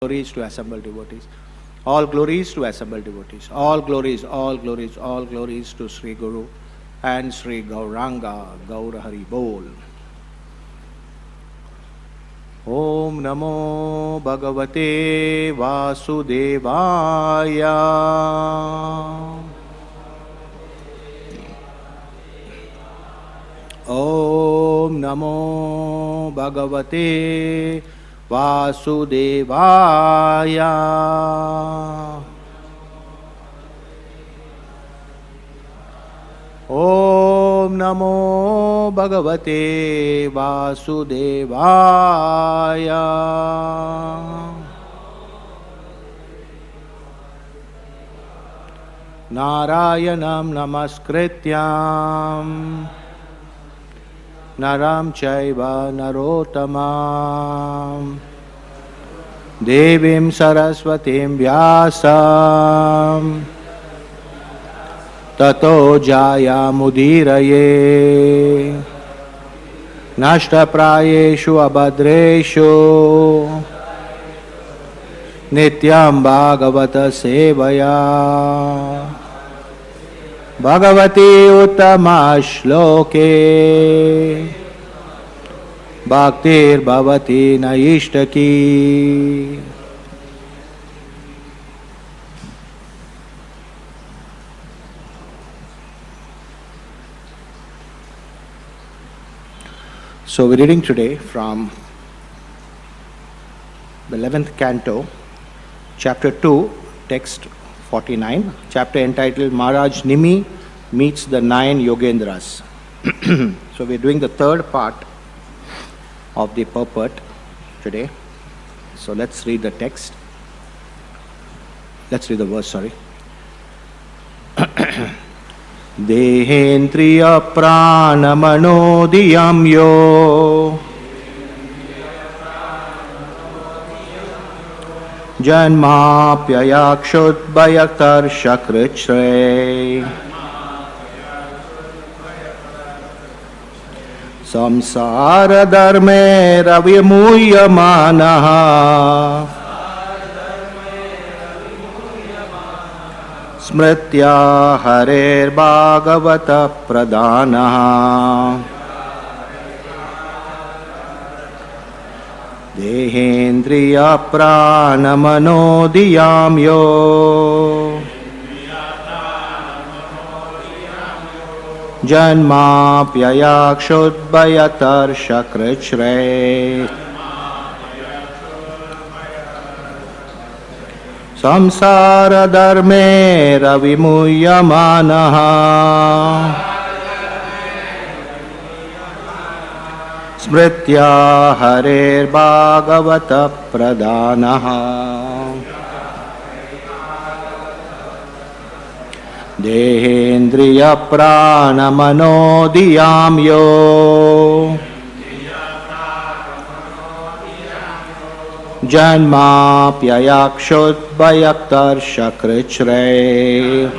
glories to assembled devotees. All glories to assembled devotees. All glories, all glories, all glories to Sri Guru and Sri Gauranga, Gaur Hari Bol. Om Namo Bhagavate Vasudevaya. Om Namo Bhagavate Vasudevaya. Om Namo Bhagavate Vasudevaya. Narayanam Namaskrityam Naram Chaiva Narottamam Devim Saraswatim Vyasam Tato Jaya Mudiraye Nashta Prayeshu Abhadreshu Nityam Bhagavata Sevaya Bhagavati Uttama Shloke Bhaktir Bhavati Naishtaki. So we're reading today from the 11th canto, chapter 2, text 49, chapter entitled Maharaj Nimi Meets the 9 Yogendras. So we're doing the third part of the purport today. So let's read the text. Let's read the verse, sorry. Dehendriya prana manodiyam yo Janmapyayakshut bhayaktar shakrichre Samsara dharme ravimuyamanaha Smritya harer bhagavata pradanaha Dehendriya prana manodiyam yo Janmapyayakshut bhayatar shakrichre Samsara dharme ravimuyamanaha Smritya harer bhagavata pradanaha Dehendriya prana manodiyam yo Janmapyayakshut bhayaktar shakrichre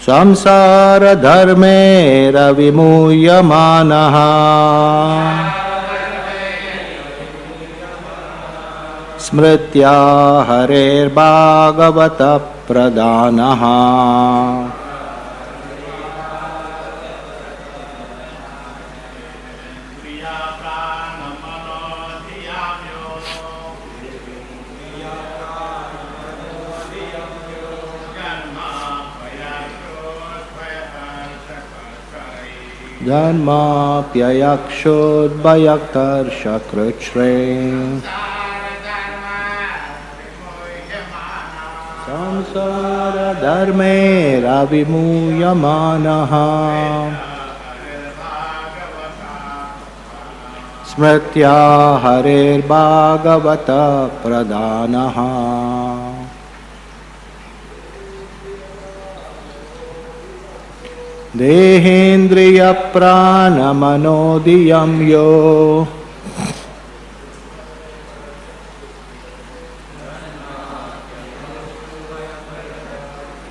Samsara dharme ravimuyamanaha Smritya harer bhagavata pradanaha Janmapyayakshut bhayaktar shakrichre Samsara dharme ravimuyamanaha Smritya harer bhagavata pradanaha Dehendriya prana manodiyam yo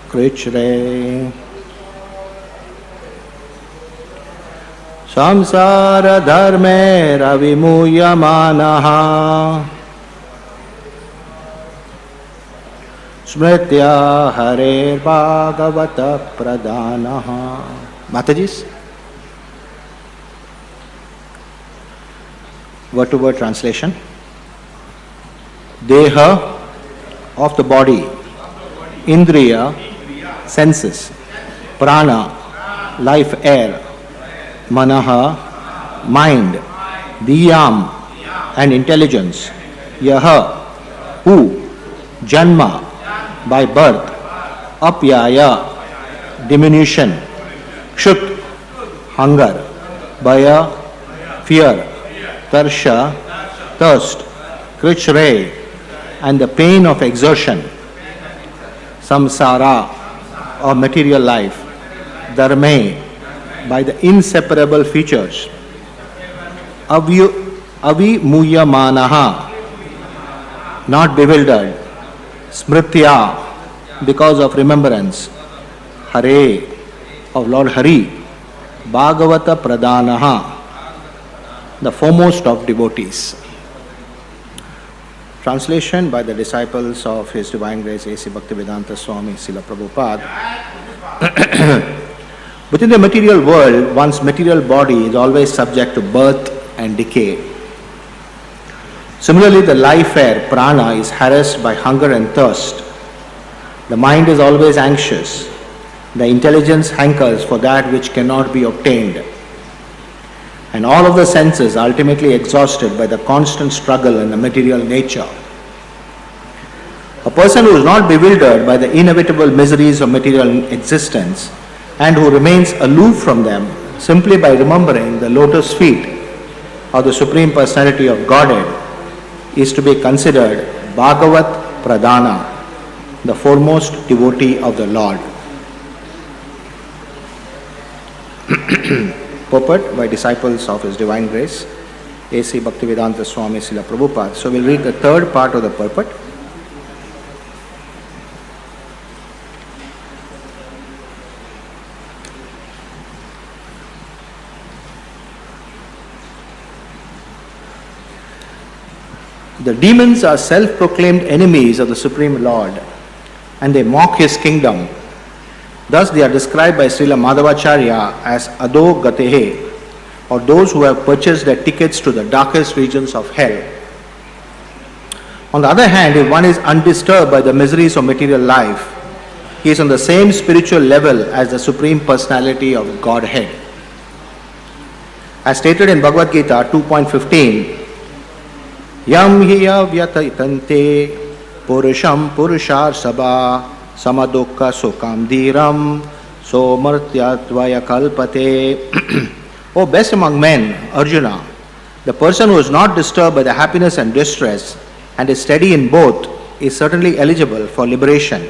Krichre samsara dharme ravimuyamanaha smritya harer bhagavata pradanaha. Matajis? Word to word translation. Deha of the body, Indriya, senses, Prana, life air, Manaha, mind, Diyam, and intelligence, Yaha, who, Janma, by birth, Apyaya, diminution, Kshut, hunger, Bhaya, fear, Tarsha, thirst, Krichre, and the pain of exertion, Samsara, or material life, Dharme, by the inseparable features, Avimuyamanaha, not bewildered, Smritya, because of remembrance, Hare, of Lord Hari, Bhagavata Pradanaha, the foremost of devotees. Translation by the disciples of His Divine Grace A.C. Bhaktivedanta Swami Srila Prabhupada. Within the material world, one's material body is always subject to birth and decay. Similarly, the life air, prana, is harassed by hunger and thirst. The mind is always anxious. The intelligence hankers for that which cannot be obtained. And all of the senses are ultimately exhausted by the constant struggle in the material nature. A person who is not bewildered by the inevitable miseries of material existence and who remains aloof from them simply by remembering the lotus feet of the Supreme Personality of Godhead is to be considered Bhagavat Pradana, the foremost devotee of the Lord. Purport by disciples of His Divine Grace, A.C. Bhaktivedanta Swami Srila Prabhupada. So we'll read the third part of the purport. The demons are self-proclaimed enemies of the Supreme Lord, and they mock His kingdom. Thus they are described by Srila Madhavacharya as Ado Gatehe, or those who have purchased their tickets to the darkest regions of hell. On the other hand, if one is undisturbed by the miseries of material life, he is on the same spiritual level as the Supreme Personality of Godhead. As stated in Bhagavad Gita 2.15, Yam hiya vyataitante purusham purushar sabha samadukka sukam dhiram somartyatvaya kalpate. O best among men, Arjuna, the person who is not disturbed by the happiness and distress and is steady in both is certainly eligible for liberation.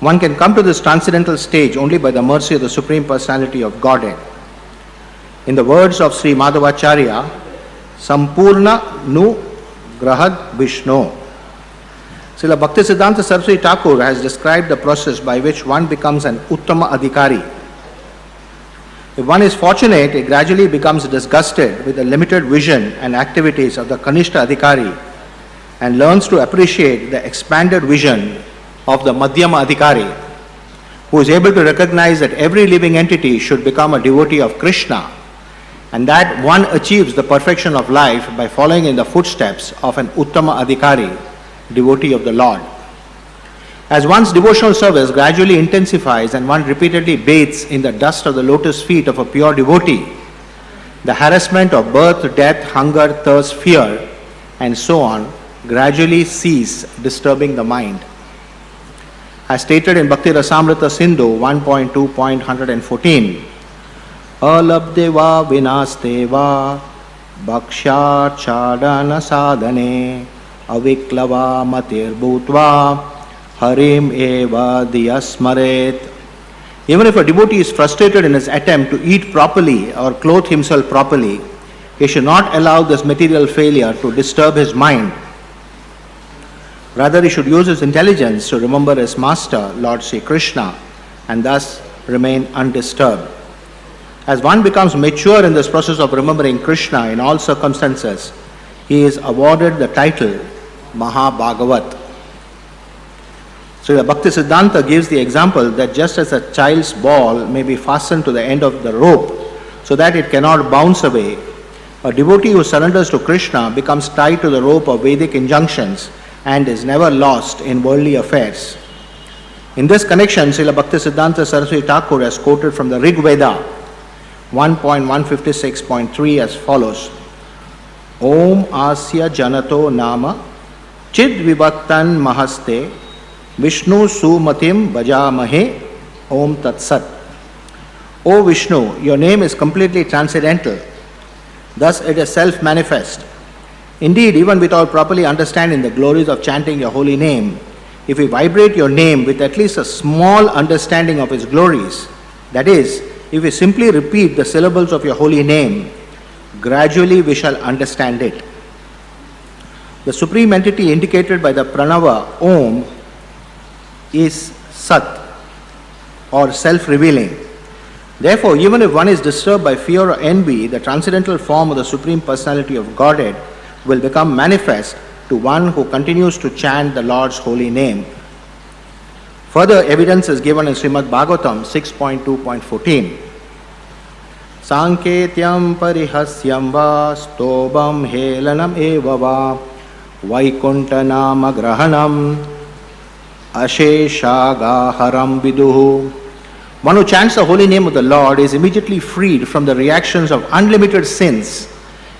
One can come to this transcendental stage only by the mercy of the Supreme Personality of Godhead. In the words of Sri Madhavacharya, Sampurna Nu Grahad Vishnu. Srila Bhaktisiddhanta Saraswati Thakur has described the process by which one becomes an Uttama Adhikari. If one is fortunate, it gradually becomes disgusted with the limited vision and activities of the Kanishta Adhikari and learns to appreciate the expanded vision of the Madhyama Adhikari, who is able to recognize that every living entity should become a devotee of Krishna, and that one achieves the perfection of life by following in the footsteps of an Uttama Adhikari, devotee of the Lord. As one's devotional service gradually intensifies and one repeatedly bathes in the dust of the lotus feet of a pure devotee, the harassment of birth, death, hunger, thirst, fear, and so on gradually cease disturbing the mind. As stated in Bhakti Rasamrita Sindhu 1.2.114, Alabdeva vinasteva bhakshar chadana sadhane aviklava matir bhutva harim eva diyasmaret. Even if a devotee is frustrated in his attempt to eat properly or clothe himself properly, he should not allow this material failure to disturb his mind. Rather, he should use his intelligence to remember his master, Lord Sri Krishna, and thus remain undisturbed. As one becomes mature in this process of remembering Krishna in all circumstances, he is awarded the title Mahabhagavat. So the Bhakti Siddhanta gives the example that just as a child's ball may be fastened to the end of the rope so that it cannot bounce away, a devotee who surrenders to Krishna becomes tied to the rope of Vedic injunctions and is never lost in worldly affairs. In this connection, Srila Bhakti Siddhanta Saraswati Thakur has quoted from the Rig Veda 1.156.3 as follows: Om Asya Janato Nama Chid Vibhaktan Mahaste Vishnu Sumatim Bhajamahe Om Tat Sat. O Vishnu, your name is completely transcendental. Thus it is self-manifest. Indeed, even without properly understanding the glories of chanting your holy name, if we vibrate your name with at least a small understanding of its glories, that is, if we simply repeat the syllables of your holy name, gradually we shall understand it. The supreme entity indicated by the pranava Om is Sat, or self-revealing. Therefore, even if one is disturbed by fear or envy, the transcendental form of the Supreme Personality of Godhead will become manifest to one who continues to chant the Lord's holy name. Further evidence is given in Srimad Bhagavatam 6.2.14. Sanketyam parihasyam va stobam helanam eva va vaikunta nama grahanam asheshagaharam viduhu. One who chants the holy name of the Lord is immediately freed from the reactions of unlimited sins,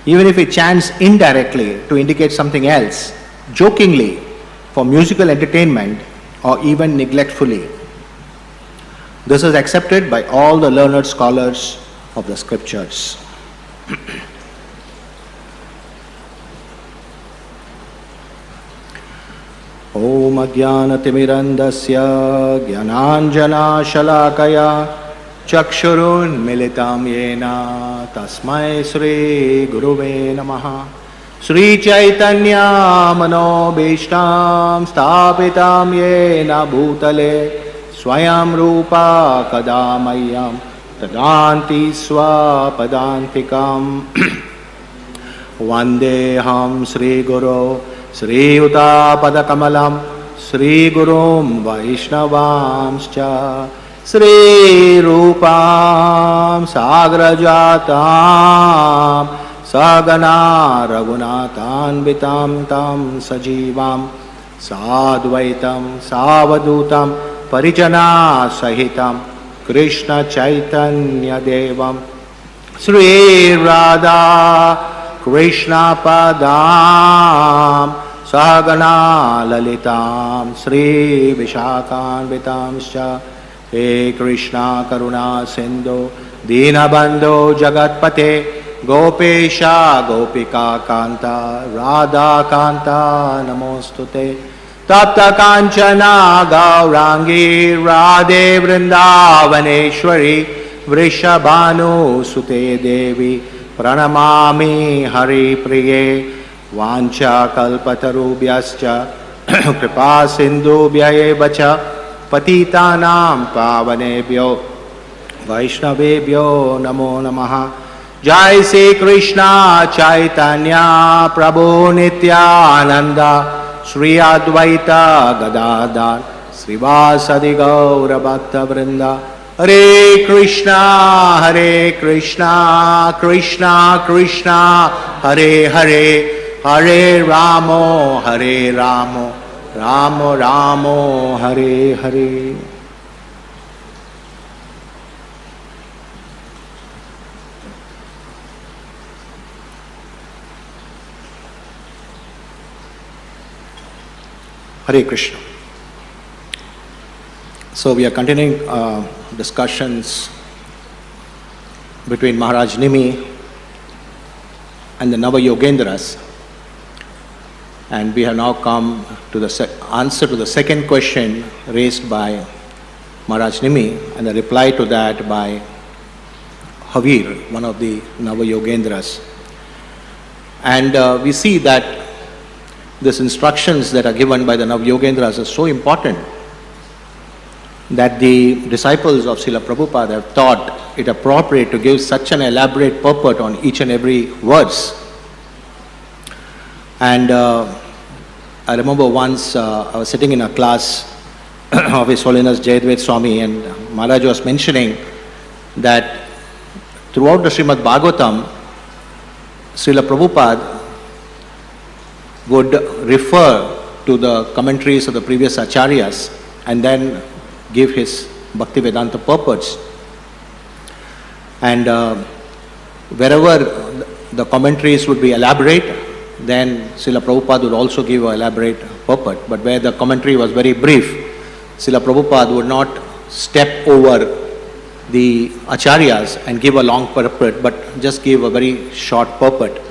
even if he chants indirectly to indicate something else, jokingly, for musical entertainment, or even neglectfully. This is accepted by all the learned scholars of the scriptures. Om Ajnanatimirandasya Jnananjana Shalakaya Chakshurun Militam Yena Tasmai Sri Guruve Namaha. Sri Chaitanya Manobhishtam Stapitam Yena Bhutale Swayam Rupa Kadamayam Tadanti Swapadantikam Vandeham Sri Guru Sri Uta Padakamalam Sri Gurum Vaishnavamscha Sri Rupam Sagrajatam Sagana Raghunathanvitam Tam Sajivam Sadvaitam Savadutam Parijana Sahitam Krishna Chaitanya Devam Sri Radha Krishna Padam Sagana Lalitam Sri Vishakhanvitamscha He Krishna Karuna Sindhu Dinabandhu Jagatpate Gopesha Gopika Kanta Radha Kanta Namostute Tapta Kanchana Gaurangi Radhe Vrindavaneshwari Vrishabhanu Sute Devi Pranamami Hari Priye Vancha Kalpatarubhyascha Kripa Sindhubhya Evacha Patitanam Pavanebhyo Vaishnavebhyo Namo Namaha. Jai Sri Krishna Chaitanya Prabhu Nityananda Sri Advaita Gadadhar Srivasadi Gaura Bhakta Vrinda. Hare Krishna Krishna Krishna Hare Hare Hare Ramo Ramo Ramo Hare Hare. Hare Krishna. So we are continuing discussions between Maharaj Nimi and the Nava Yogendras, and we have now come to the answer to the second question raised by Maharaj Nimi and the reply to that by Havir, one of the Nava Yogendras. And we see that these instructions that are given by the Nava Yogendras are so important. that the disciples of Srila Prabhupada have thought it appropriate to give such an elaborate purport on each and every verse. And I remember once I was sitting in a class of His Holiness Jayadvaita Swami, and Maharaj was mentioning that throughout the Srimad Bhagavatam, Srila Prabhupada would refer to the commentaries of the previous acharyas and then give his Bhakti Vedanta purports. And wherever the commentaries would be elaborate, then Srila Prabhupada would also give an elaborate purport. But where the commentary was very brief, Srila Prabhupada would not step over the acharyas and give a long purport, but just give a very short purport.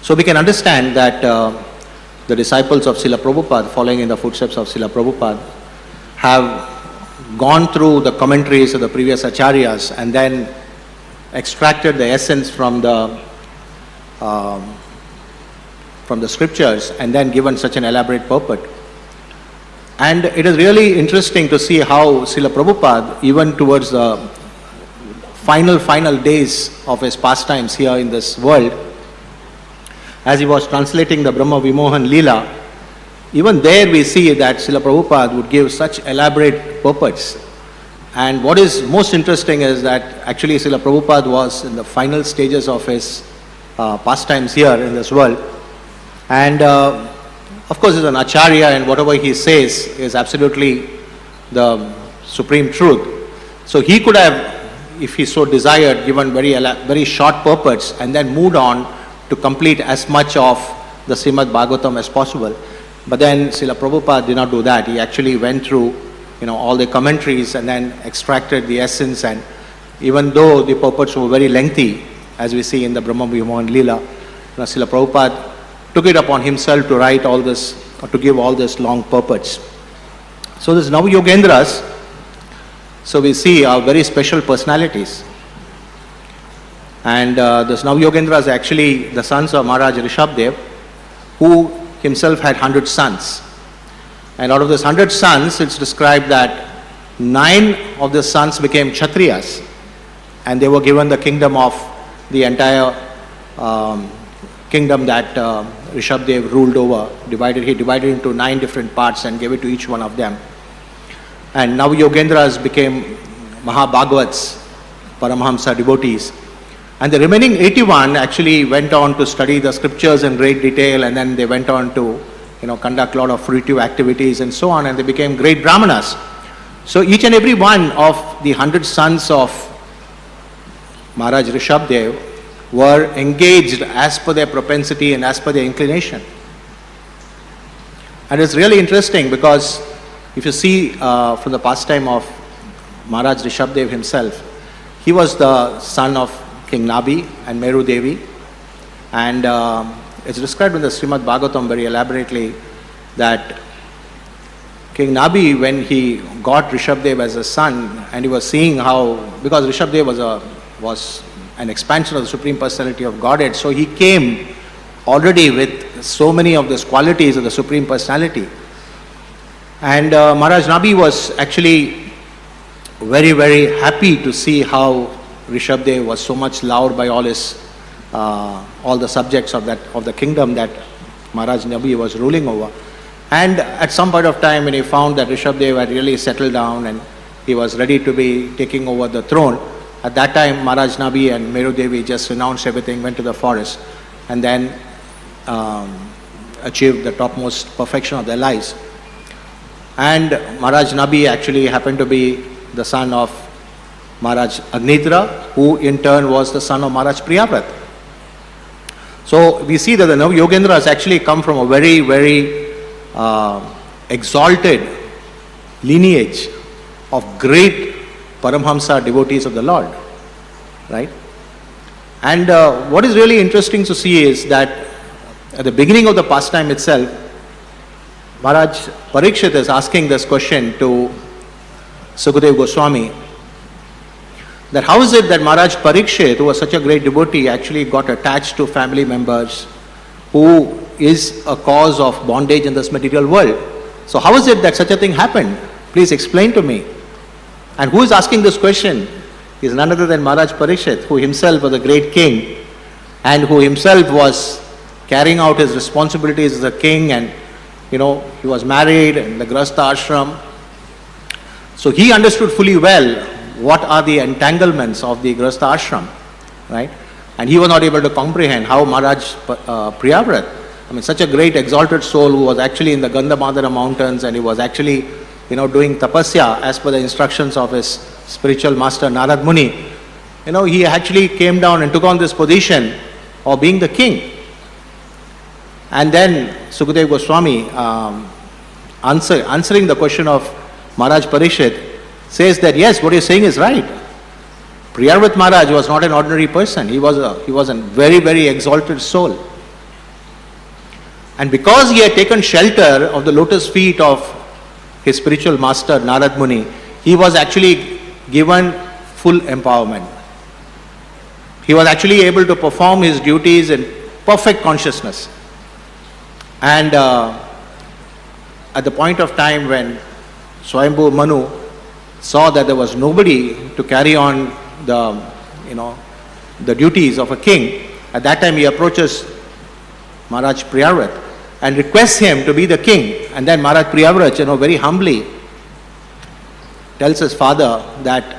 So we can understand that the disciples of Srila Prabhupada, following in the footsteps of Srila Prabhupada, have gone through the commentaries of the previous acharyas and then extracted the essence from the scriptures and then given such an elaborate purport. And it is really interesting to see how Srila Prabhupada, even towards the final days of his pastimes here in this world, as he was translating the Brahma Vimohan Leela, even there we see that Srila Prabhupada would give such elaborate purports. And what is most interesting is that actually Srila Prabhupada was in the final stages of his pastimes here in this world. And of course he's an acharya, and whatever he says is absolutely the supreme truth. So he could have, if he so desired, given very short purports and then moved on to complete as much of the Srimad Bhagavatam as possible. But then Srila Prabhupada did not do that. He actually went through all the commentaries and then extracted the essence, and even though the purports were very lengthy, as we see in the Brahma Vimohan Leela, Srila Prabhupada took it upon himself to write all this, or to give all this long purports. So this Navayogendras, so we see are very special personalities. And this Navayogendras are actually the sons of Maharaj Rishabdev, who himself had 100 sons. And out of those 100 sons, it's described that 9 of the sons became Kshatriyas, and they were given the kingdom of the entire kingdom that Rishabdev ruled over. He divided into 9 different parts and gave it to each one of them. And Navayogendras became Mahabhagavats, Paramahamsa devotees. And the remaining 81 actually went on to study the scriptures in great detail, and then they went on to conduct a lot of fruitive activities and so on, and they became great brahmanas. So each and every one of the 100 sons of Maharaj Rishabdev were engaged as per their propensity and as per their inclination. And it's really interesting because if you see from the pastime of Maharaj Rishabdev himself, he was the son of King Nabi and Meru Devi, and it's described in the Srimad Bhagavatam very elaborately that King Nabi, when he got Rishabdev as a son, and he was seeing how, because Rishabdev was an expansion of the Supreme Personality of Godhead, so he came already with so many of those qualities of the Supreme Personality. And Maharaj Nabi was actually very, very happy to see how Rishabdev was so much loved by all the subjects of the kingdom that Maharaj Nabi was ruling over. And at some point of time, when he found that Rishabdev had really settled down and he was ready to be taking over the throne, at that time Maharaj Nabi and Meru Devi just renounced everything, went to the forest, and then achieved the topmost perfection of their lives. And Maharaj Nabi actually happened to be the son of Maharaj Agnitra, who in turn was the son of Maharaj Priyavrat. So we see that the Navayogendras actually come from a very, very exalted lineage of great Paramhamsa devotees of the Lord, right? And what is really interesting to see is that at the beginning of the pastime itself, Maharaj Parikshit is asking this question to Sukadeva Goswami, that how is it that Maharaj Parikshit, who was such a great devotee, actually got attached to family members who is a cause of bondage in this material world. So how is it that such a thing happened? Please explain to me. And who is asking this question? He is none other than Maharaj Parikshit, who himself was a great king and who himself was carrying out his responsibilities as a king, and he was married in the Grahastha ashram. So he understood fully well what are the entanglements of the Grahastha ashram, right? And he was not able to comprehend how Maharaj Priyavrat, such a great exalted soul who was actually in the Gandhamadana mountains, and he was actually, doing tapasya as per the instructions of his spiritual master Narad Muni. He actually came down and took on this position of being the king. And then Sukadeva Goswami, answering the question of Maharaj Parikshit, says that yes, what you're saying is right. Priyavrat Maharaj was not an ordinary person. He was a very, very exalted soul. And because he had taken shelter of the lotus feet of his spiritual master Narad Muni, he was actually given full empowerment. He was actually able to perform his duties in perfect consciousness. And at the point of time when Swayambhu Manu saw that there was nobody to carry on the duties of a king, at that time he approaches Maharaj Priyavrat and requests him to be the king. And then Maharaj Priyavrat, very humbly tells his father that,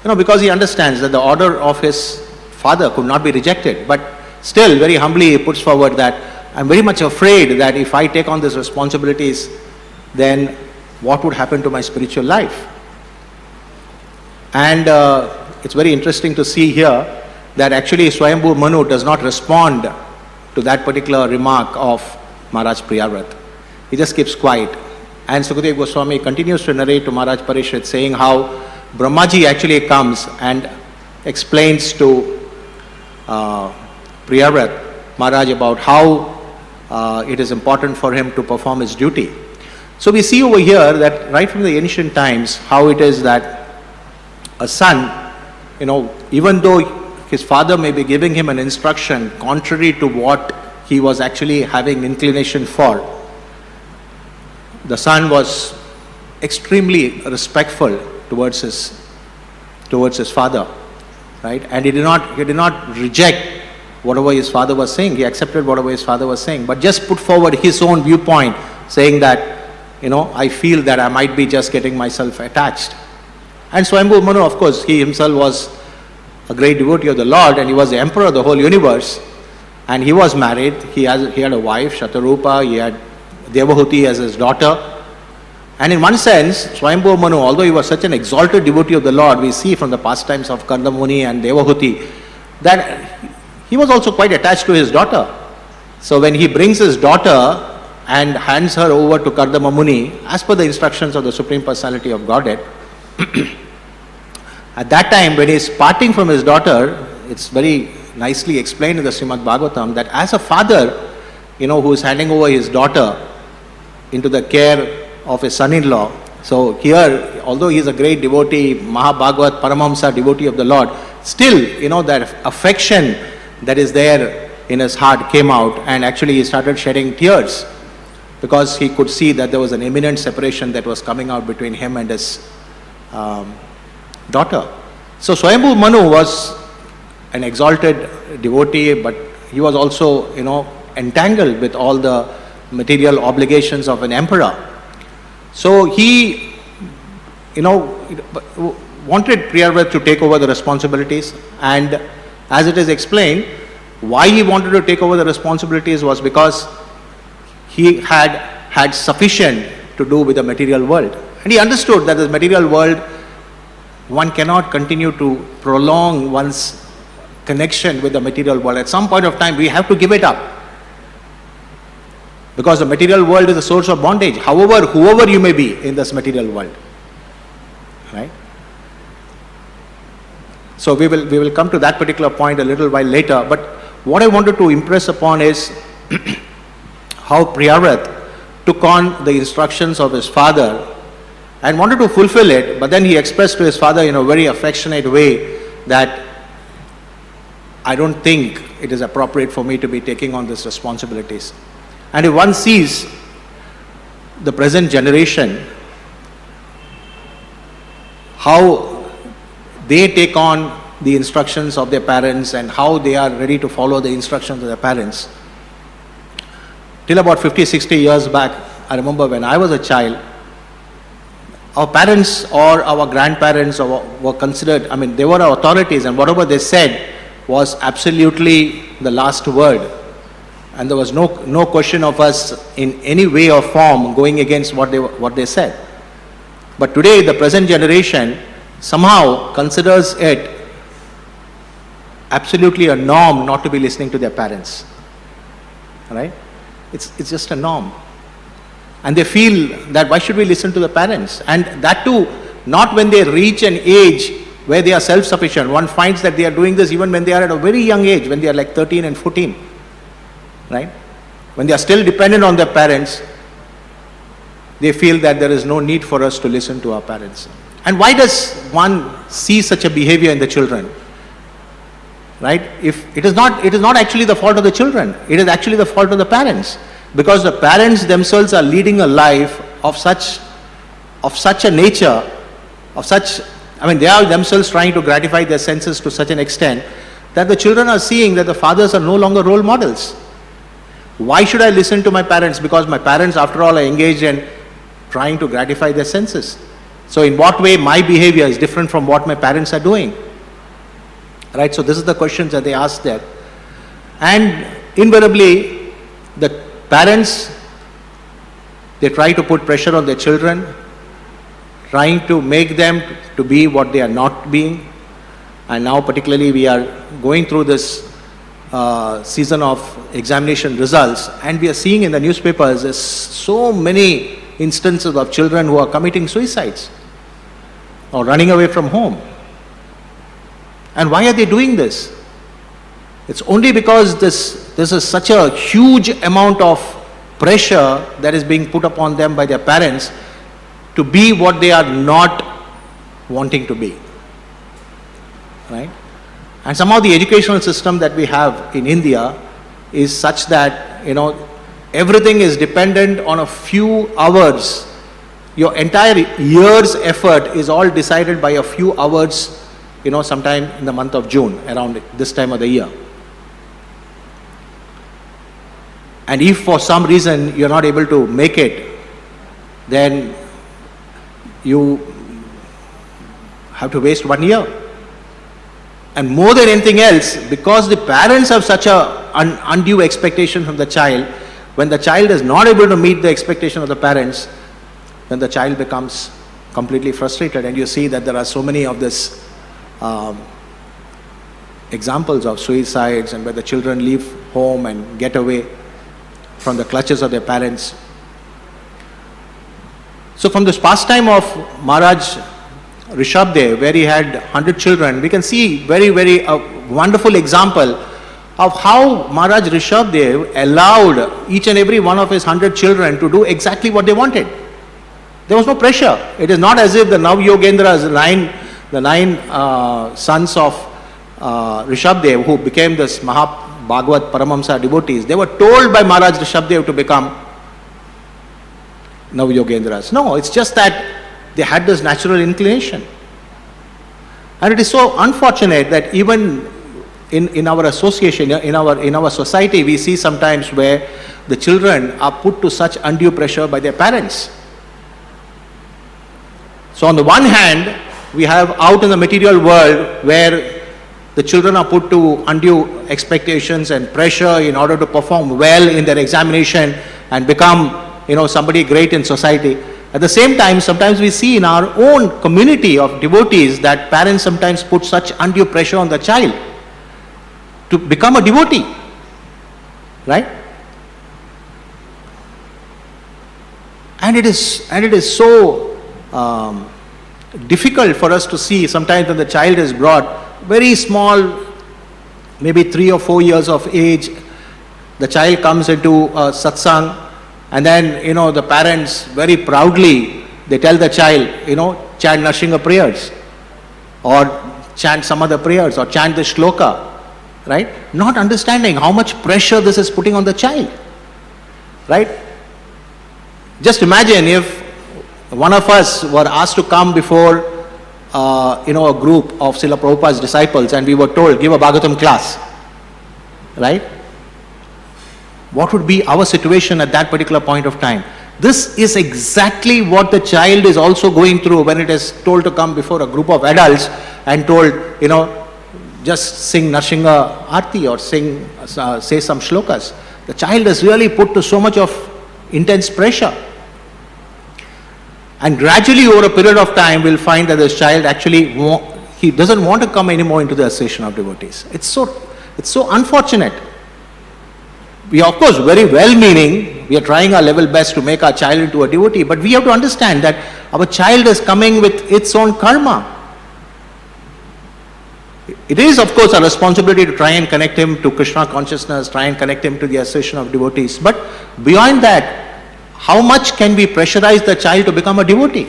because he understands that the order of his father could not be rejected, but still very humbly he puts forward that I'm very much afraid that if I take on these responsibilities, then what would happen to my spiritual life? And it's very interesting to see here that actually Swayambhu Manu does not respond to that particular remark of Maharaj Priyavrat. He just keeps quiet. And Sukadeva Goswami continues to narrate to Maharaj Parikshit, saying how Brahmaji actually comes and explains to Priyavrat Maharaj about how it is important for him to perform his duty. So we see over here that right from the ancient times, how it is that a son, even though his father may be giving him an instruction contrary to what he was actually having inclination for, the son was extremely respectful towards his father, right? And he did not reject whatever his father was saying. He accepted whatever his father was saying, but just put forward his own viewpoint, saying that, I feel that I might be just getting myself attached. And Swayambhu Manu, of course, he himself was a great devotee of the Lord, and he was the emperor of the whole universe. And he was married. He had a wife, Shatarupa. He had Devahuti as his daughter. And in one sense, Swayambhu Manu, although he was such an exalted devotee of the Lord, we see from the pastimes of Karna Muni and Devahuti that he was also quite attached to his daughter. So when he brings his daughter and hands her over to Kardama Muni, as per the instructions of the Supreme Personality of Godhead, at that time when he is parting from his daughter, it's very nicely explained in the Srimad Bhagavatam that as a father, who is handing over his daughter into the care of his son-in-law. So here, although he is a great devotee, Mahabhagavat, Paramamsa devotee of the Lord, still, that affection that is there in his heart came out, and actually he started shedding tears because he could see that there was an imminent separation that was coming out between him and his daughter. So Swayambhu Manu was an exalted devotee, but he was also, entangled with all the material obligations of an emperor. So he, wanted Priyavrat to take over the responsibilities, and as it is explained, why he wanted to take over the responsibilities was because he had sufficient to do with the material world. And he understood that the material world, one cannot continue to prolong one's connection with the material world. At some point of time, we have to give it up. Because the material world is a source of bondage, whoever you may be in this material world. Right? So we will come to that particular point a little while later. But what I wanted to impress upon is how Priyavrat took on the instructions of his father and wanted to fulfill it, but then he expressed to his father in a very affectionate way that I don't think it is appropriate for me to be taking on these responsibilities. And if one sees the present generation, how they take on the instructions of their parents and how they are ready to follow the instructions of their parents. Till about 50, 60 years back, I remember when I was a child, our parents or our grandparents were considered, they were our authorities, and whatever they said was absolutely the last word. And there was no question of us in any way or form going against what they said. But today, the present generation somehow considers it absolutely a norm not to be listening to their parents. Right? It's just a norm. And they feel that why should we listen to the parents? And that too, not when they reach an age where they are self-sufficient. One finds that they are doing this even when they are at a very young age, when they are like 13 and 14. Right? When they are still dependent on their parents, they feel that there is no need for us to listen to our parents. And why does one see such a behavior in the children? Right? If it is not actually the fault of the children, it is actually the fault of the parents. Because the parents themselves are leading a life of such a nature, they are themselves trying to gratify their senses to such an extent that the children are seeing that the fathers are no longer role models. Why should I listen to my parents? Because my parents, after all, are engaged in trying to gratify their senses. So in what way my behavior is different from what my parents are doing? Right? So this is the questions that they ask there. And invariably, the parents, they try to put pressure on their children, trying to make them to be what they are not being. And now particularly we are going through this season of examination results, and we are seeing in the newspapers there's so many instances of children who are committing suicides or running away from home. And why are they doing this? It's only because this is such a huge amount of pressure that is being put upon them by their parents to be what they are not wanting to be. Right? And somehow the educational system that we have in India is such that, everything is dependent on a few hours. Your entire year's effort is all decided by a few hours, sometime in the month of June, around this time of the year. And if for some reason you're not able to make it, then you have to waste 1 year. And more than anything else, because the parents have such an undue expectation from the child, when the child is not able to meet the expectation of the parents, then the child becomes completely frustrated. And you see that there are so many of this examples of suicides, and where the children leave home and get away from the clutches of their parents. So from this pastime of Maharaj Rishabdev, where he had 100 children, we can see very, very wonderful example of how Maharaj Rishabdev allowed each and every one of his 100 children to do exactly what they wanted. There was no pressure. It is not as if the Nav-Yogendras, the nine sons of Rishabdev, who became this Bhagavad Paramahamsa devotees, they were told by Maharaj Rishabdev to become Nav-Yogendras. No, it's just that they had this natural inclination. And it is so unfortunate that even in our association, in our society, we see sometimes where the children are put to such undue pressure by their parents. So on the one hand, we have out in the material world where the children are put to undue expectations and pressure in order to perform well in their examination and become, somebody great in society. At the same time, sometimes we see in our own community of devotees that parents sometimes put such undue pressure on the child to become a devotee. Right? And it is so difficult for us to see sometimes when the child is brought very small, maybe 3 or 4 years of age, the child comes into a satsang, and then, the parents very proudly, they tell the child, chant Narsingha prayers, or chant some other prayers, or chant the shloka, right? Not understanding how much pressure this is putting on the child, right? Just imagine if one of us were asked to come before a group of Srila Prabhupada's disciples and we were told, give a Bhagavatam class, right? What would be our situation at that particular point of time? This is exactly what the child is also going through when it is told to come before a group of adults and told, just sing Narsingha Aarti or say some shlokas. The child is really put to so much of intense pressure. And gradually over a period of time, we'll find that this child actually, he doesn't want to come anymore into the association of devotees. It's so unfortunate. We are of course very well-meaning, we are trying our level best to make our child into a devotee, but we have to understand that our child is coming with its own karma. It is of course our responsibility to try and connect him to Krishna consciousness, try and connect him to the association of devotees, but beyond that, how much can we pressurize the child to become a devotee?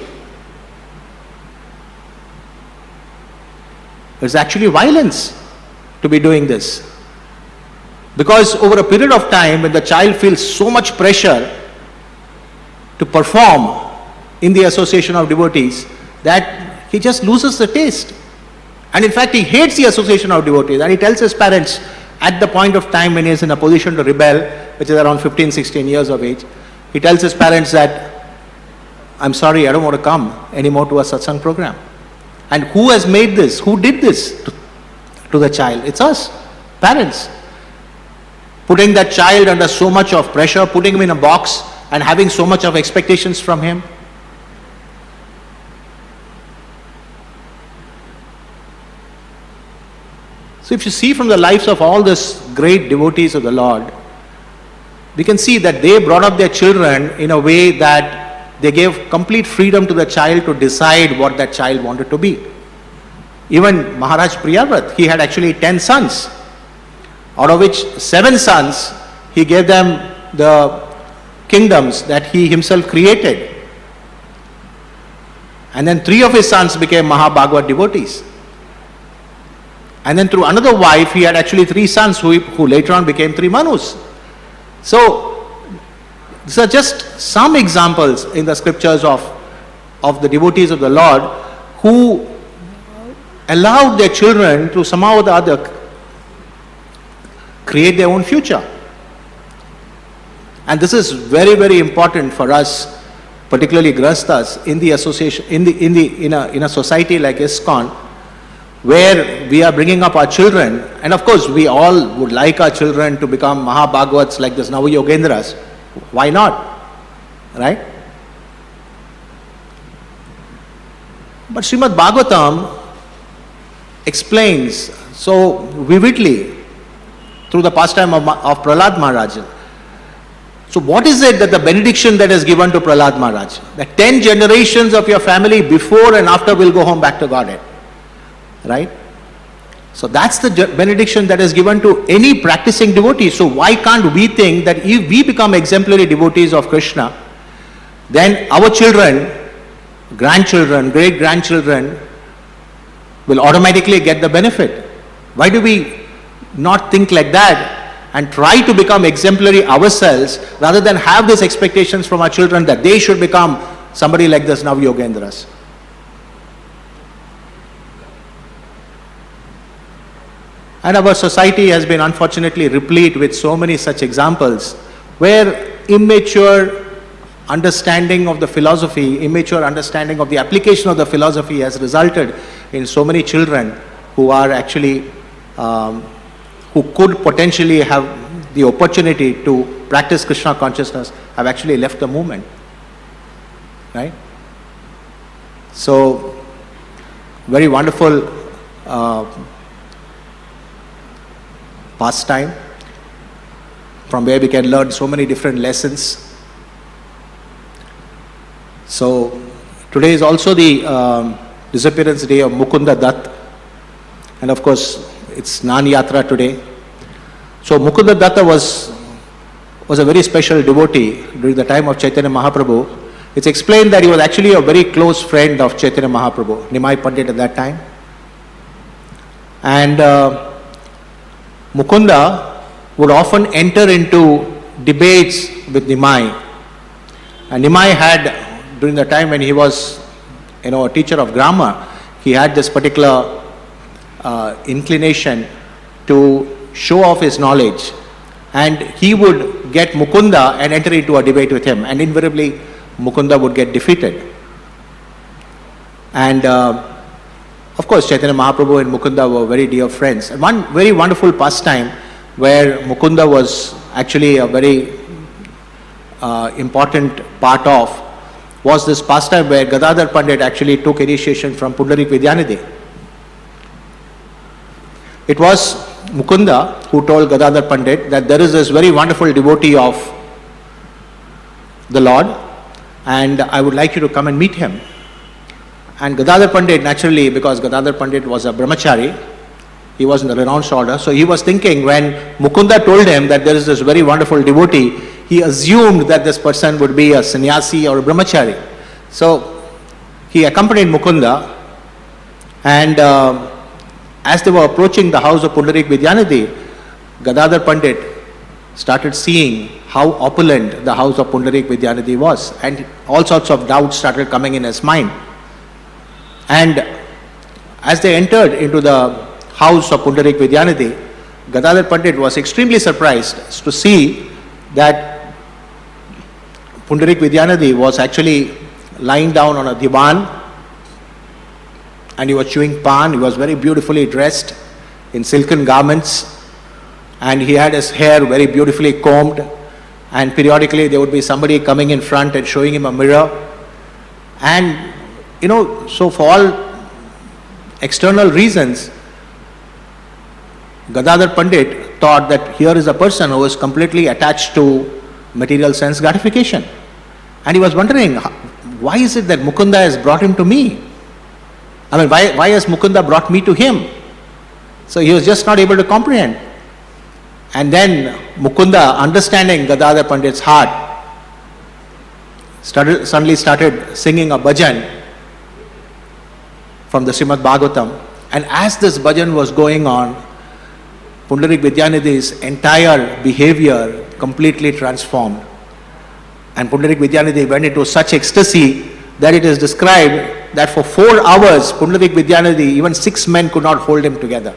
It's actually violence to be doing this. Because over a period of time, when the child feels so much pressure to perform in the association of devotees, that he just loses the taste. And in fact, he hates the association of devotees. And he tells his parents, at the point of time when he is in a position to rebel, which is around 15, 16 years of age, he tells his parents that, I'm sorry, I don't want to come anymore to a satsang program. And who has made this? Who did this to the child? It's us, parents. Putting that child under so much of pressure, putting him in a box and having so much of expectations from him. So if you see from the lives of all these great devotees of the Lord, we can see that they brought up their children in a way that they gave complete freedom to the child to decide what that child wanted to be. Even Maharaj Priyavrat, he had actually 10 sons. Out of which 7 sons, he gave them the kingdoms that he himself created. And then 3 of his sons became Mahabhagavat devotees. And then through another wife, he had actually 3 sons who later on became 3 Manus. So, these are just some examples in the scriptures of the devotees of the Lord who allowed their children to somehow or the other create their own future. And this is very, very important for us, particularly Grahasthas, in the association, in a society like ISKCON, where we are bringing up our children, and of course we all would like our children to become Mahabhagavats like this Navayogendras. Why not? Right? But Srimad Bhagavatam explains so vividly through the pastime of Prahlad Maharaj. So what is it that the benediction that is given to Prahlad Maharaj? That 10 generations of your family before and after will go home back to Godhead. Right? So that's the benediction that is given to any practicing devotee. So why can't we think that if we become exemplary devotees of Krishna, then our children, grandchildren, great-grandchildren will automatically get the benefit? Why do we not think like that and try to become exemplary ourselves rather than have these expectations from our children that they should become somebody like this Navayogendras? And our society has been unfortunately replete with so many such examples where immature understanding of the philosophy, immature understanding of the application of the philosophy has resulted in so many children who are actually who could potentially have the opportunity to practice Krishna consciousness have actually left the movement. Right? So, very wonderful pastime from where we can learn so many different lessons. So, today is also the disappearance day of Mukunda Dutt, and of course, it's Nan Yatra today. So Mukunda Datta was a very special devotee during the time of Chaitanya Mahaprabhu. It's explained that he was actually a very close friend of Chaitanya Mahaprabhu, Nimai Pandit at that time. And Mukunda would often enter into debates with Nimai. And Nimai had, during the time when he was a teacher of grammar, he had this particular inclination to show off his knowledge. And he would get Mukunda and enter into a debate with him. And invariably, Mukunda would get defeated. And of course, Chaitanya Mahaprabhu and Mukunda were very dear friends. And one very wonderful pastime where Mukunda was actually a very important part of was this pastime where Gadadhar Pandit actually took initiation from Pundarik Vidyanidhi. It was Mukunda who told Gadadhar Pandit that there is this very wonderful devotee of the Lord and I would like you to come and meet him. And Gadadhar Pandit, naturally, because Gadadhar Pandit was a brahmachari, he was in the renounced order, so he was thinking when Mukunda told him that there is this very wonderful devotee, he assumed that this person would be a sannyasi or a brahmachari. So he accompanied Mukunda, and as they were approaching the house of Pundarik Vidyanidhi, Gadadhar Pandit started seeing how opulent the house of Pundarik Vidyanidhi was, and all sorts of doubts started coming in his mind. And as they entered into the house of Pundarik Vidyanidhi, Gadadhar Pandit was extremely surprised to see that Pundarik Vidyanidhi was actually lying down on a divan and he was chewing pan. He was very beautifully dressed in silken garments and he had his hair very beautifully combed, and periodically there would be somebody coming in front and showing him a mirror. And so for all external reasons, Gadadhar Pandit thought that here is a person who is completely attached to material sense gratification. And he was wondering, why is it that Mukunda has brought him to me? I mean, why has Mukunda brought me to him? So he was just not able to comprehend. And then Mukunda, understanding Gadadhar Pandit's heart, suddenly started singing a bhajan from the Srimad Bhagavatam. And as this bhajan was going on, Pundarik Vidyanidhi's entire behavior completely transformed. And Pundarik Vidyanidhi went into such ecstasy that it is described that for 4 hours, Pundarik Vidyanidhi, even 6 men could not hold him together.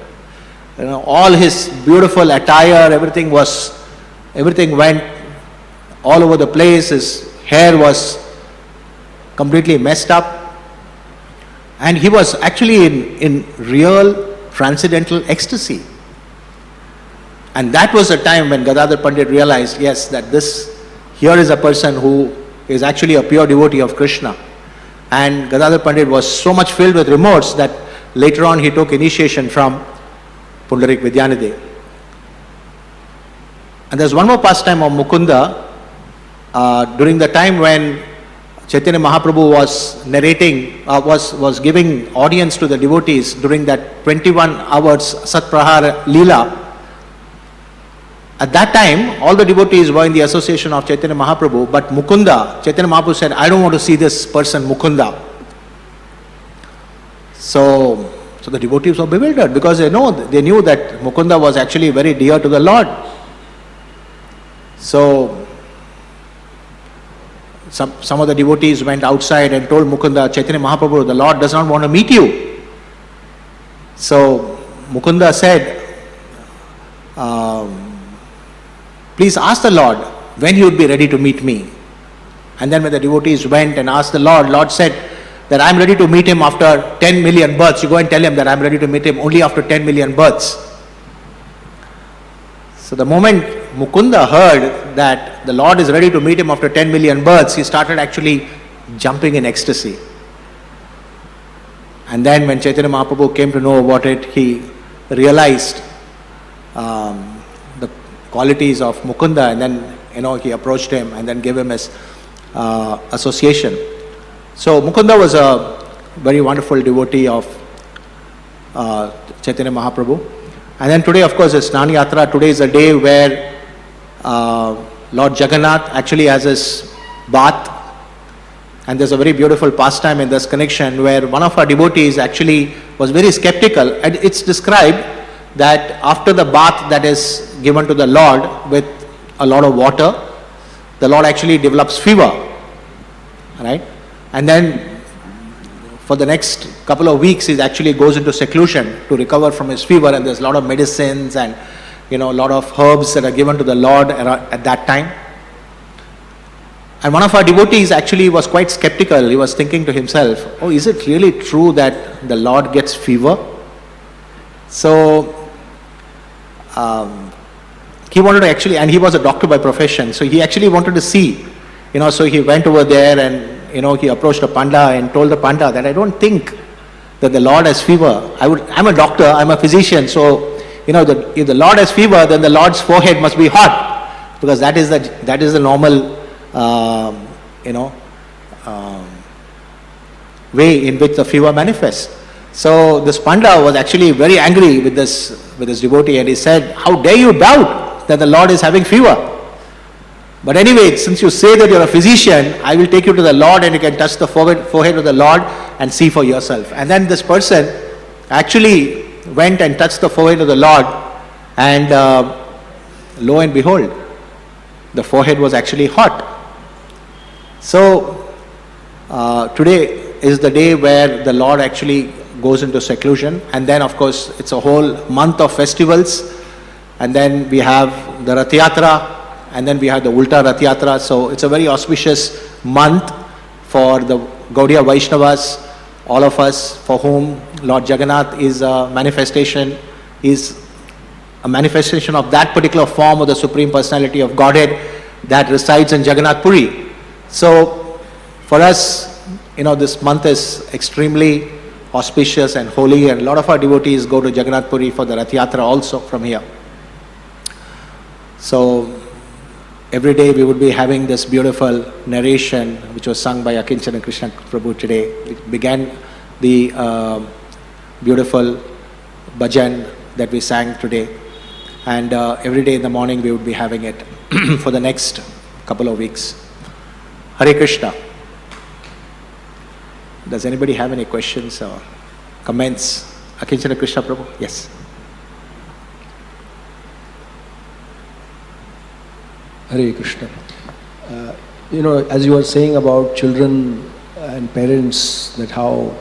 All his beautiful attire, everything went all over the place. His hair was completely messed up. And he was actually in real transcendental ecstasy. And that was the time when Gadadhar Pandit realized, yes, that here is a person who is actually a pure devotee of Krishna. And Gadadhar Pandit was so much filled with remorse that later on he took initiation from Pundarik Vidyanidhi. And there's one more pastime of Mukunda during the time when Chaitanya Mahaprabhu was narrating, was giving audience to the devotees during that 21 hours Satprahar Leela. At that time, all the devotees were in the association of Chaitanya Mahaprabhu, but Mukunda, Chaitanya Mahaprabhu said, I don't want to see this person Mukunda. So the devotees were bewildered because they knew that Mukunda was actually very dear to the Lord. So some of the devotees went outside and told Mukunda, Chaitanya Mahaprabhu, the Lord does not want to meet you. So Mukunda said, please ask the Lord when he would be ready to meet me. And then when the devotees went and asked the Lord said that I'm ready to meet him after 10 million births. You go and tell him that I'm ready to meet him only after 10 million births. So the moment Mukunda heard that the Lord is ready to meet him after 10 million births, he started actually jumping in ecstasy. And then when Chaitanya Mahaprabhu came to know about it, he realized the qualities of Mukunda, and then he approached him and then gave him his association. So Mukunda was a very wonderful devotee of Chaitanya Mahaprabhu. And then today, of course, is Snani Yatra. Today is a day where Lord Jagannath actually has his bath. And there's a very beautiful pastime in this connection where one of our devotees actually was very skeptical. And it's described that after the bath that is given to the Lord with a lot of water, the Lord actually develops fever. Right? And then for the next couple of weeks, he actually goes into seclusion to recover from his fever, and there's a lot of medicines and a lot of herbs that are given to the Lord at that time. And one of our devotees actually was quite skeptical. He was thinking to himself, oh, is it really true that the Lord gets fever? So he wanted to actually, and he was a doctor by profession, so he actually wanted to see, so he went over there and, he approached a panda and told the panda that I don't think that the Lord has fever. I'm a doctor, I'm a physician, so, if the Lord has fever, then the Lord's forehead must be hot, because that is the normal, way in which the fever manifests. So this panda was actually very angry with this devotee, and he said, how dare you doubt that the Lord is having fever? But anyway, since you say that you're a physician, I will take you to the Lord, and you can touch the forehead of the Lord and see for yourself. And then this person actually went and touched the forehead of the Lord, and lo and behold, the forehead was actually hot. So today is the day where the Lord actually goes into seclusion, and then of course it's a whole month of festivals, and then we have the Rath Yatra, and then we have the Ulta Rath Yatra. So it's a very auspicious month for the Gaudiya Vaishnavas, all of us for whom Lord Jagannath is a manifestation of that particular form of the Supreme Personality of Godhead that resides in Jagannath Puri. So for us, this month is extremely auspicious and holy, and a lot of our devotees go to Jagannath Puri for the Rath Yatra also from here. So every day we would be having this beautiful narration which was sung by ISKCON Krishna Prabhu today. It began the beautiful bhajan that we sang today, and every day in the morning we would be having it for the next couple of weeks. Hare Krishna. Does anybody have any questions or comments? ISKCON Krishna Prabhu? Yes. Hare Krishna. As you were saying about children and parents, that how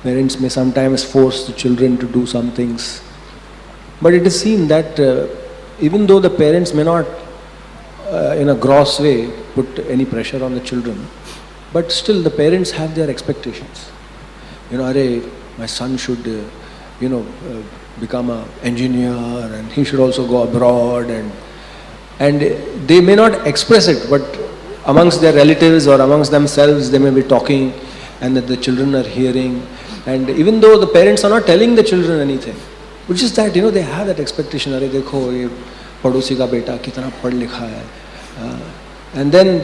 parents may sometimes force the children to do some things. But it is seen that even though the parents may not in a gross way put any pressure on the children, but still the parents have their expectations. My son should, become an engineer, and he should also go abroad, and they may not express it, but amongst their relatives or amongst themselves they may be talking, and that the children are hearing. And even though the parents are not telling the children anything, which is that, they have that expectation, Are dekho, ye padosi ka beta kitna pad likha hai. And then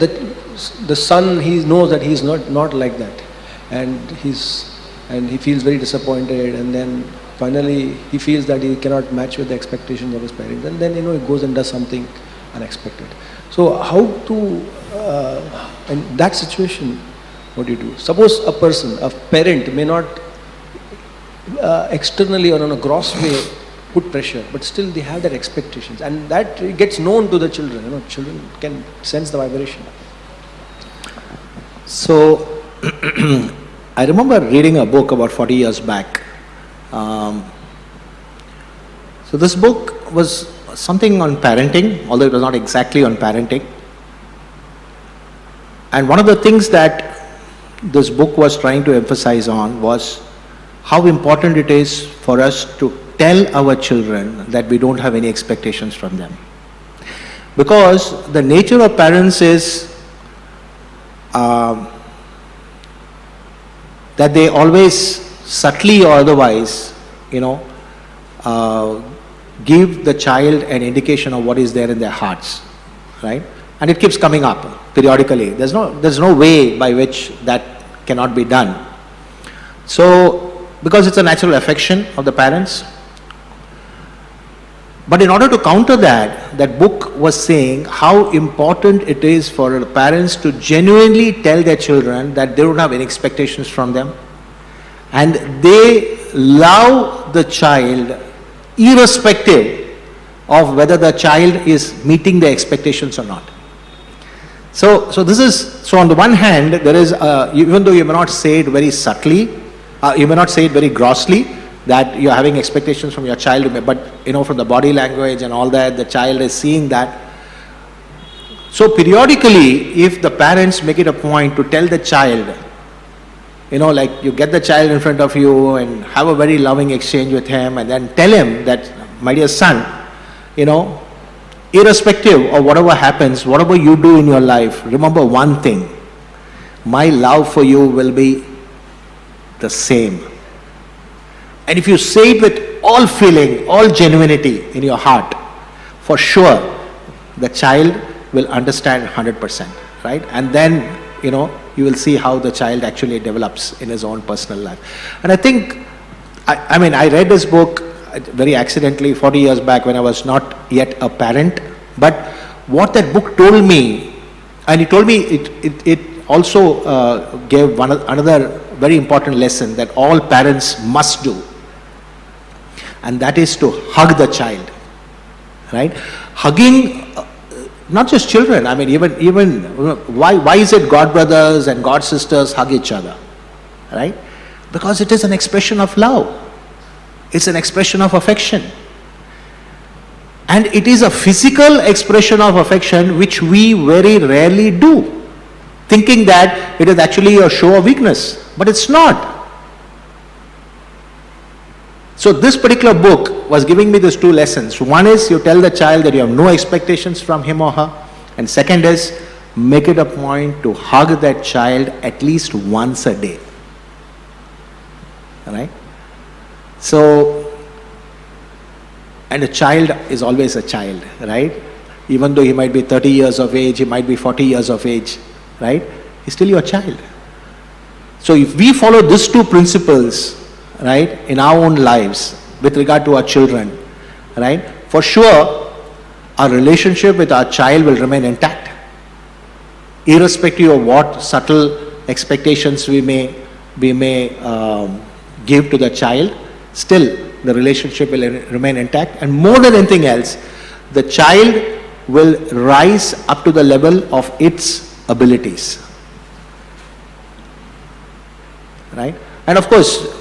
the son, he knows that he's not like that, and he feels very disappointed, and then finally he feels that he cannot match with the expectations of his parents, and then he goes and does something unexpected. So how to in that situation, what do you do? Suppose a parent may not externally or on a gross way put pressure, but still they have that expectations, and that gets known to the children. Children can sense the vibration. So I remember reading a book about 40 years back. So this book was something on parenting, although it was not exactly on parenting. And one of the things that this book was trying to emphasize on was how important it is for us to tell our children that we don't have any expectations from them. Because the nature of parents is that they always, subtly or otherwise, give the child an indication of what is there in their hearts, right? And it keeps coming up periodically. There's no way by which that cannot be done. So, because it's a natural affection of the parents. But in order to counter that book was saying how important it is for the parents to genuinely tell their children that they don't have any expectations from them, and they love the child irrespective of whether the child is meeting their expectations or not. So on the one hand, there is, even though you may not say it very subtly, You may not say it very grossly, that you're having expectations from your child, but from the body language and all that, the child is seeing that. So periodically, if the parents make it a point to tell the child, like you get the child in front of you and have a very loving exchange with him, and then tell him that, my dear son, irrespective of whatever happens, whatever you do in your life, remember one thing, my love for you will be the same. And if you say it with all feeling, all genuinity in your heart, for sure, the child will understand 100%, right? And then, you will see how the child actually develops in his own personal life. And I think, I read this book very accidentally 40 years back when I was not yet a parent. But what that book told me, and it told me, it also gave another very important lesson that all parents must do. And that is to hug the child, right? Hugging, not just children, even why is it God brothers and God sisters hug each other, right? Because it is an expression of love. It's an expression of affection. And it is a physical expression of affection which we very rarely do, thinking that it is actually a show of weakness, but it's not. So this particular book was giving me these two lessons. One is you tell the child that you have no expectations from him or her. And second is make it a point to hug that child at least once a day. Alright? So, and a child is always a child, right? Even though he might be 30 years of age, he might be 40 years of age, right? He's still your child. So if we follow these two principles, right, in our own lives with regard to our children, right, for sure our relationship with our child will remain intact, irrespective of what subtle expectations we may give to the child. Still the relationship will remain intact, and more than anything else, the child will rise up to the level of its abilities, right? And of course,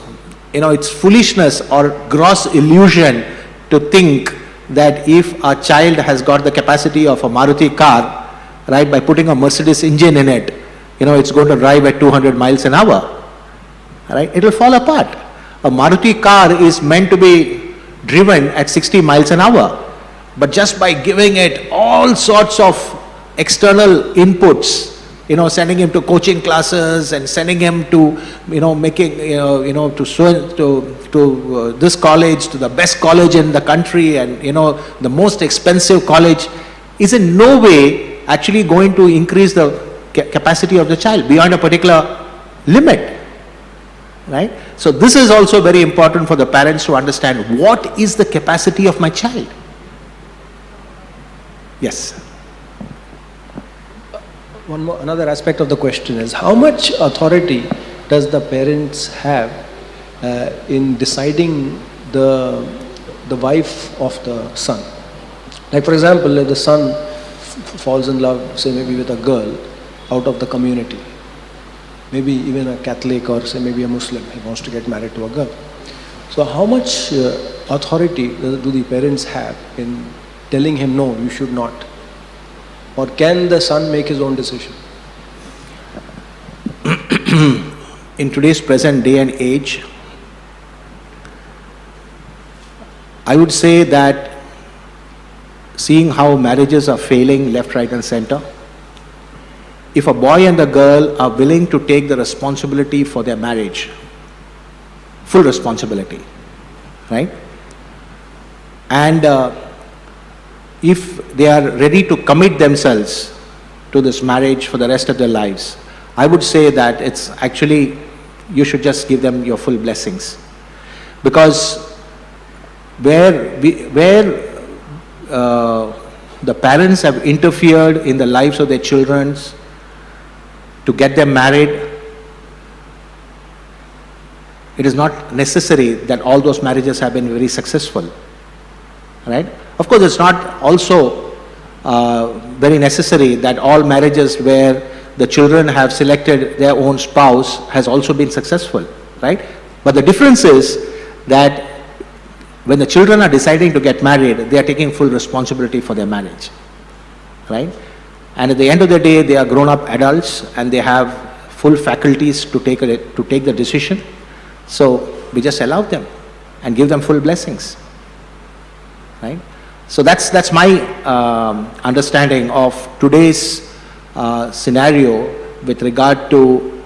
it's foolishness or gross illusion to think that if a child has got the capacity of a Maruti car, right, by putting a Mercedes engine in it, it's going to drive at 200 miles an hour, right? It will fall apart. A Maruti car is meant to be driven at 60 miles an hour, but just by giving it all sorts of external inputs, sending him to coaching classes and sending him to, making, to this college, to the best college in the country, and, the most expensive college, is in no way actually going to increase the capacity of the child beyond a particular limit, right? So this is also very important for the parents to understand, what is the capacity of my child? Yes. Another aspect of the question is, how much authority does the parents have in deciding the wife of the son? Like, for example, if the son falls in love, say maybe with a girl out of the community, maybe even a Catholic or say maybe a Muslim, he wants to get married to a girl. So how much authority do the parents have in telling him, no, you should not? Or can the son make his own decision? In today's present day and age, I would say that seeing how marriages are failing left, right and center, if a boy and a girl are willing to take the responsibility for their marriage, full responsibility, right? And if they are ready to commit themselves to this marriage for the rest of their lives, I would say that it's actually, you should just give them your full blessings. Because where the parents have interfered in the lives of their children to get them married, it is not necessary that all those marriages have been very successful, right? Of course, it's not also very necessary that all marriages where the children have selected their own spouse has also been successful, right? But the difference is that when the children are deciding to get married, they are taking full responsibility for their marriage, right? And at the end of the day, they are grown-up adults and they have full faculties to take the decision. So we just allow them and give them full blessings, right? So that's my understanding of today's scenario with regard to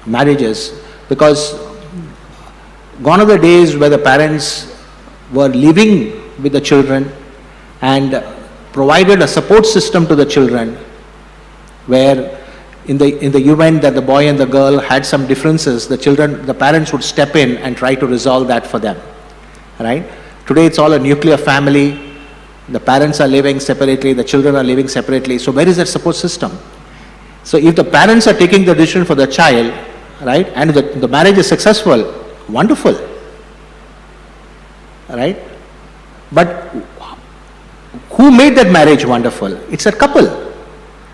marriages, because gone are the days where the parents were living with the children and provided a support system to the children, where in the event that the boy and the girl had some differences, the parents would step in and try to resolve that for them, right? Today it's all a nuclear family. The parents are living separately, the children are living separately. So where is that support system? So if the parents are taking the decision for the child, right, and the marriage is successful, wonderful, right? But who made that marriage wonderful? It's a couple,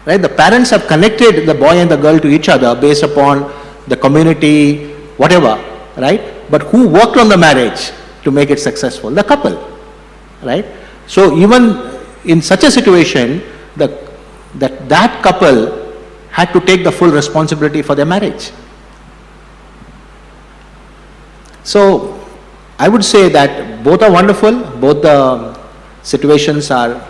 right? The parents have connected the boy and the girl to each other based upon the community, whatever, right? But who worked on the marriage to make it successful? The couple, right? So even in such a situation, that couple had to take the full responsibility for their marriage. So I would say that both are wonderful, both the situations are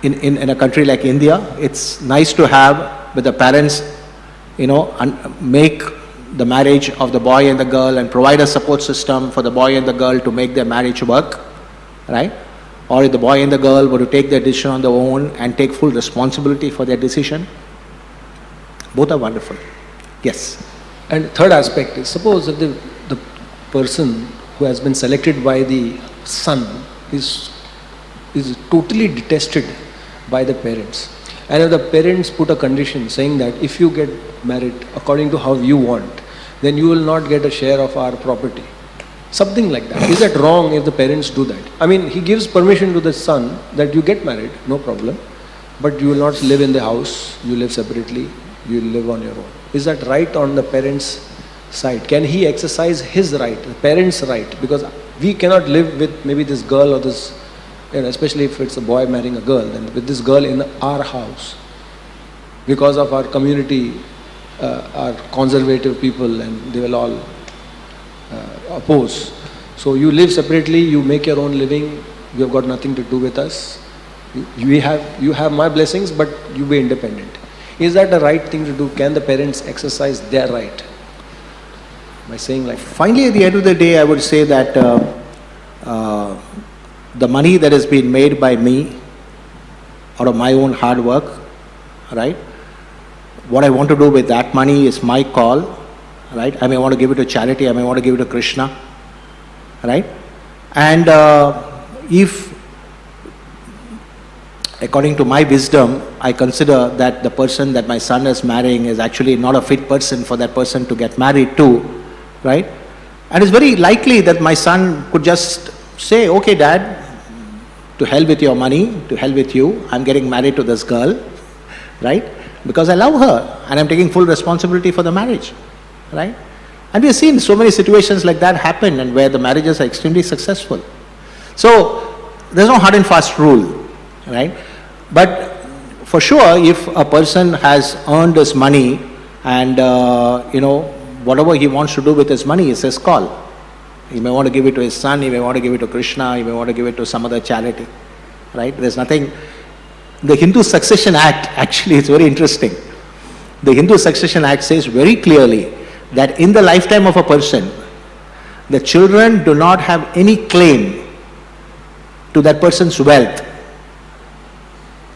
in a country like India. It's nice to have with the parents, make the marriage of the boy and the girl and provide a support system for the boy and the girl to make their marriage work, right? Or if the boy and the girl were to take their decision on their own and take full responsibility for their decision, both are wonderful. Yes. And third aspect is, suppose that the person who has been selected by the son is totally detested by the parents. And if the parents put a condition saying that if you get married according to how you want, then you will not get a share of our property. Something like that. Is that wrong if the parents do that? I mean, he gives permission to the son that you get married, no problem, but you will not live in the house, you live separately, you will live on your own. Is that right on the parents' side? Can he exercise his right, the parents' right? Because we cannot live with maybe this girl or this, especially if it's a boy marrying a girl, then with this girl in our house, because of our community, are conservative people and they will all oppose. So you live separately, you make your own living, you have got nothing to do with us. You have my blessings, but you be independent. Is that the right thing to do? Can the parents exercise their right by saying like that? Finally, at the end of the day, I would say that the money that has been made by me out of my own hard work, right? What I want to do with that money is my call, right? I may want to give it to charity, I may want to give it to Krishna, right? And if, according to my wisdom, I consider that the person that my son is marrying is actually not a fit person for that person to get married to, right? And it's very likely that my son could just say, okay, Dad, to hell with your money, to hell with you, I'm getting married to this girl, right? Because I love her and I'm taking full responsibility for the marriage, right? And we have seen so many situations like that happen and where the marriages are extremely successful. So there's no hard and fast rule, right? But for sure, if a person has earned his money and, whatever he wants to do with his money is his call. He may want to give it to his son, he may want to give it to Krishna, he may want to give it to some other charity, right? There's nothing. The Hindu Succession Act, actually, it's very interesting. The Hindu Succession Act says very clearly that in the lifetime of a person, the children do not have any claim to that person's wealth,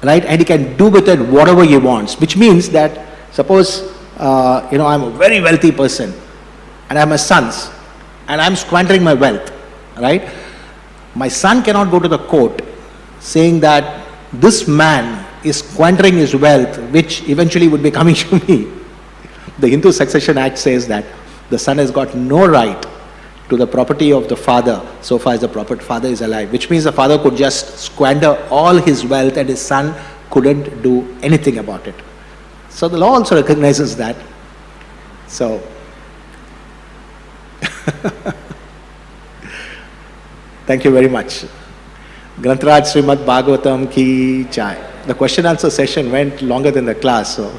right? And he can do with it whatever he wants, which means that, suppose, I'm a very wealthy person and I have my sons and I'm squandering my wealth, right? My son cannot go to the court saying that this man is squandering his wealth, which eventually would be coming to me. The Hindu Succession Act says that the son has got no right to the property of the father so far as the father is alive, which means the father could just squander all his wealth and his son couldn't do anything about it. So the law also recognizes that. So, thank you very much. Grantaraj Srimad Bhagavatam ki jai. The question answer session went longer than the class, so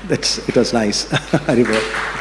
it was nice. Haribol.